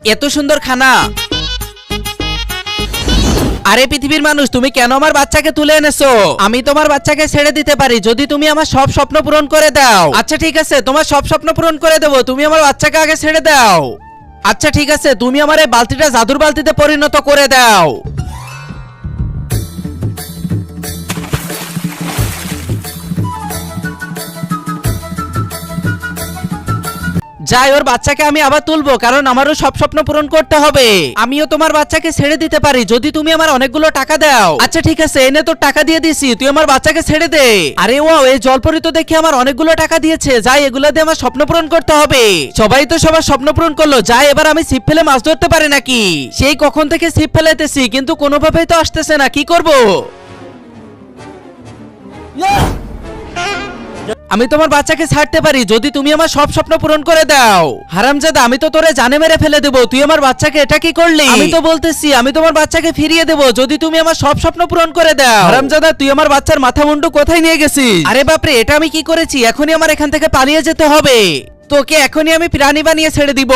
এত সুন্দর খানা। আরে পৃথিবীর মানুষ, তুমি কেন আমার বাচ্চাকে তুলে এনেছো? আমি তোমার বাচ্চাকে ছেড়ে দিতে পারি যদি তুমি আমার সব স্বপ্ন পূরণ করে দাও। আচ্ছা ঠিক আছে, তোমার সব স্বপ্ন পূরণ করে দেবো, তুমি আমার বাচ্চাকে আগে ছেড়ে দাও। আচ্ছা ঠিক আছে, তুমি আমার এই বালতিটা জাদুর বালতিতে পরিণত করে দাও। যাই, ওর বাচ্চাকে আমি আবার তুলবো, কারণ আমারও সব স্বপ্ন পূরণ করতে হবে। আমিও তোমার বাচ্চাকে ছেড়ে দিতে পারি যদি তুমি আমার অনেকগুলো টাকা দাও। আচ্ছা ঠিক আছে, এনে তোর টাকা দিয়ে দিছি, তুই আমার বাচ্চাকে ছেড়ে দে। আরে ও, এই জলপরি তো দেখি আমার অনেকগুলো টাকা দিয়েছে। যাই, এগুলো দিয়ে আমার স্বপ্ন পূরণ করতে হবে। সবাই তো সবার স্বপ্ন পূরণ করলো। যাই, এবার আমি ছিপ ফেলে মাছ ধরতে পারি নাকি? সেই কখন থেকে ছিপ ফেলাইতেছি কিন্তু কোনোভাবেই তো আসতেছে না, কি করব? আমি তোমার বাচ্চাকে ছাড়তে পারি যদি তুমি আমার সব স্বপ্ন পূরণ করে দাও। হারামজাদা, আমি তো তোরে জানে মেরে ফেলে দেবো। তুই আমার বাচ্চাকে এটা কি করলি? আমি তো বলতেছি আমি তোমার বাচ্চাকে ফিরিয়ে দেবো যদি তুমি আমার সব স্বপ্ন পূরণ করে দাও। হারামজাদা, তুই আমার বাচ্চার মাথা মুন্ডু কোথায় নিয়ে গেছিস? আরে বাপরে, এটা আমি কি করেছি? এখনই আমার এখান থেকে পালিয়ে যেতে হবে। তোকে এখনই আমি প্রাণী বানিয়ে ছেড়ে দিব।